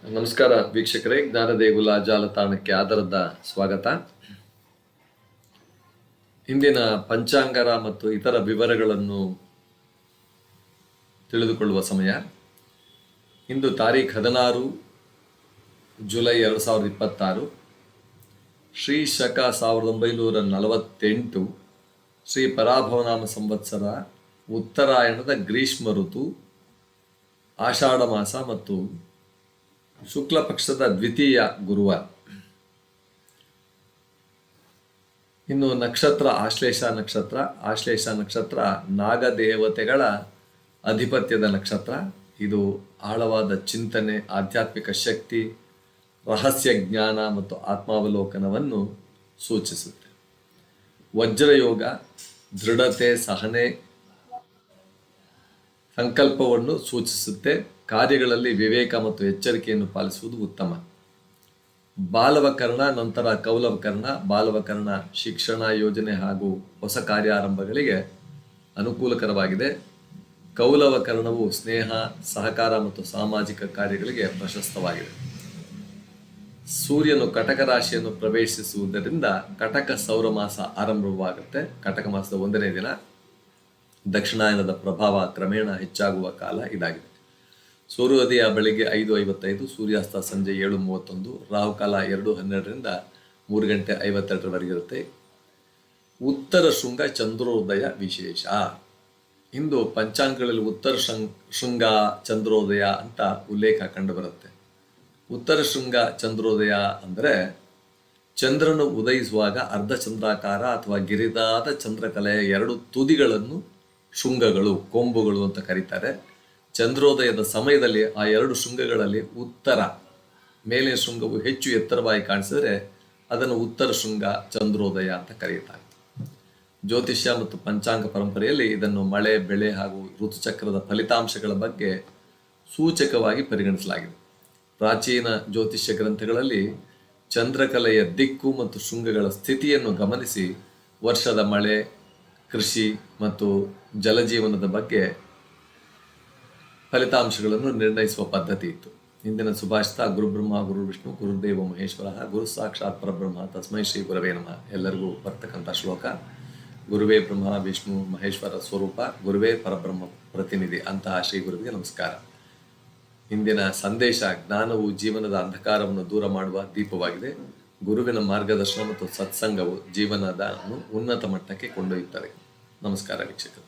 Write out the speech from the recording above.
ನಮಸ್ಕಾರ ವೀಕ್ಷಕರೇ, ಜ್ಞಾನದೇಗುಲ ಜಾಲತಾಣಕ್ಕೆ ಆದರದ ಸ್ವಾಗತ. ಇಂದಿನ ಪಂಚಾಂಗರ ಮತ್ತು ಇತರ ವಿವರಗಳನ್ನು ತಿಳಿದುಕೊಳ್ಳುವ ಸಮಯ. ಇಂದು ತಾರೀಖು 16 ಜುಲೈ 2026, ಶ್ರೀ ಶಕ 1948, ಶ್ರೀ ಪರಾಭವನಾಮ ಸಂವತ್ಸರ, ಉತ್ತರಾಯಣದ ಗ್ರೀಷ್ಮ ಋತು, ಆಷಾಢ ಮಾಸ ಮತ್ತು ಶುಕ್ಲ ಪಕ್ಷದ ದ್ವಿತೀಯ ಗುರುವಾರ. ಇನ್ನು ನಕ್ಷತ್ರ ಆಶ್ಲೇಷ ನಕ್ಷತ್ರ. ಆಶ್ಲೇಷ ನಕ್ಷತ್ರ ನಾಗದೇವತೆಗಳ ಅಧಿಪತ್ಯದ ನಕ್ಷತ್ರ. ಇದು ಆಳವಾದ ಚಿಂತನೆ, ಆಧ್ಯಾತ್ಮಿಕ ಶಕ್ತಿ, ರಹಸ್ಯ ಜ್ಞಾನ ಮತ್ತು ಆತ್ಮಾವಲೋಕನವನ್ನು ಸೂಚಿಸುತ್ತೆ. ವಜ್ರಯೋಗ ದೃಢತೆ, ಸಹನೆ, ಸಂಕಲ್ಪವನ್ನು ಸೂಚಿಸುತ್ತೆ. ಕಾರ್ಯಗಳಲ್ಲಿ ವಿವೇಕ ಮತ್ತು ಎಚ್ಚರಿಕೆಯನ್ನು ಪಾಲಿಸುವುದು ಉತ್ತಮ. ಬಾಲವಕರ್ಣ ನಂತರ ಕೌಲವಕರ್ಣ. ಬಾಲವಕರ್ಣ ಶಿಕ್ಷಣ ಯೋಜನೆ ಹಾಗೂ ಹೊಸ ಕಾರ್ಯಾರಂಭಗಳಿಗೆ ಅನುಕೂಲಕರವಾಗಿದೆ. ಕೌಲವಕರ್ಣವು ಸ್ನೇಹ, ಸಹಕಾರ ಮತ್ತು ಸಾಮಾಜಿಕ ಕಾರ್ಯಗಳಿಗೆ ಪ್ರಶಸ್ತವಾಗಿದೆ. ಸೂರ್ಯನು ಕಟಕ ರಾಶಿಯನ್ನು ಪ್ರವೇಶಿಸುವುದರಿಂದ ಕಟಕ ಸೌರಮಾಸ ಆರಂಭವಾಗುತ್ತೆ. ಕಟಕ ಮಾಸದ 1ನೇ ದಿನ. ದಕ್ಷಿಣಾಯನದ ಪ್ರಭಾವ ಕ್ರಮೇಣ ಹೆಚ್ಚಾಗುವ ಕಾಲ ಇದಾಗಿದೆ. ಸೂರ್ಯೋದಯ ಬೆಳಿಗ್ಗೆ 5:55, ಸೂರ್ಯಾಸ್ತ ಸಂಜೆ 7:31, ರಾಹುಕಾಲ 2:12ರಿಂದ 3:52 ಇರುತ್ತೆ. ಉತ್ತರ ಶೃಂಗ ಚಂದ್ರೋದಯ ವಿಶೇಷ. ಇಂದು ಪಂಚಾಂಗಗಳಲ್ಲಿ ಉತ್ತರ ಶೃಂಗ ಚಂದ್ರೋದಯ ಅಂತ ಉಲ್ಲೇಖ ಕಂಡುಬರುತ್ತೆ. ಉತ್ತರ ಶೃಂಗ ಚಂದ್ರೋದಯ ಅಂದರೆ ಚಂದ್ರನು ಉದಯಿಸುವಾಗ ಅರ್ಧಚಂದ್ರಾಕಾರ ಅಥವಾ ಗಿರಿದಾದ ಚಂದ್ರಕಲೆಯ 2 ತುದಿಗಳನ್ನು ಶೃಂಗಗಳು, ಕೊಂಬುಗಳು ಅಂತ ಕರೀತಾರೆ. ಚಂದ್ರೋದಯದ ಸಮಯದಲ್ಲಿ ಆ 2 ಶೃಂಗಗಳಲ್ಲಿ ಉತ್ತರ ಮೇಲಿನ ಶೃಂಗವು ಹೆಚ್ಚು ಎತ್ತರವಾಗಿ ಕಾಣಿಸಿದರೆ ಅದನ್ನು ಉತ್ತರ ಶೃಂಗ ಚಂದ್ರೋದಯ ಅಂತ ಕರೆಯುತ್ತಾರೆ. ಜ್ಯೋತಿಷ್ಯ ಮತ್ತು ಪಂಚಾಂಗ ಪರಂಪರೆಯಲ್ಲಿ ಇದನ್ನು ಮಳೆ, ಬೆಳೆ ಹಾಗೂ ಋತುಚಕ್ರದ ಫಲಿತಾಂಶಗಳ ಬಗ್ಗೆ ಸೂಚಕವಾಗಿ ಪರಿಗಣಿಸಲಾಗಿದೆ. ಪ್ರಾಚೀನ ಜ್ಯೋತಿಷ್ಯ ಗ್ರಂಥಗಳಲ್ಲಿ ಚಂದ್ರಕಲೆಯ ದಿಕ್ಕು ಮತ್ತು ಶೃಂಗಗಳ ಸ್ಥಿತಿಯನ್ನು ಗಮನಿಸಿ ವರ್ಷದ ಮಳೆ, ಕೃಷಿ ಮತ್ತು ಜಲಜೀವನದ ಬಗ್ಗೆ ಫಲಿತಾಂಶಗಳನ್ನು ನಿರ್ಣಯಿಸುವ ಪದ್ಧತಿ ಇತ್ತು. ಇಂದಿನ ಸುಭಾಷಿತ ಗುರುಬ್ರಹ್ಮ ಗುರು ವಿಷ್ಣು ಗುರುದೇವ ಮಹೇಶ್ವರ ಗುರು ಸಾಕ್ಷಾತ್ ಪರಬ್ರಹ್ಮ ತಸ್ಮೈ ಶ್ರೀ ಗುರವೇ ನಮಃ. ಎಲ್ಲರಿಗೂ ಬರ್ತಕ್ಕಂಥ ಶ್ಲೋಕ: ಗುರುವೇ ಬ್ರಹ್ಮ ವಿಷ್ಣು ಮಹೇಶ್ವರ ಸ್ವರೂಪ, ಗುರುವೇ ಪರಬ್ರಹ್ಮ ಪ್ರತಿನಿಧಿ. ಅಂತಹ ಶ್ರೀ ಗುರುವಿಗೆ ನಮಸ್ಕಾರ. ಇಂದಿನ ಸಂದೇಶ: ಜ್ಞಾನವು ಜೀವನದ ಅಂಧಕಾರವನ್ನು ದೂರ ಮಾಡುವ ದೀಪವಾಗಿದೆ. ಗುರುವಿನ ಮಾರ್ಗದರ್ಶನ ಮತ್ತು ಸತ್ಸಂಗವು ಜೀವನದ ಉನ್ನತ ಮಟ್ಟಕ್ಕೆ ಕೊಂಡೊಯ್ಯುತ್ತದೆ. ನಮಸ್ಕಾರ ವೀಕ್ಷಕರು.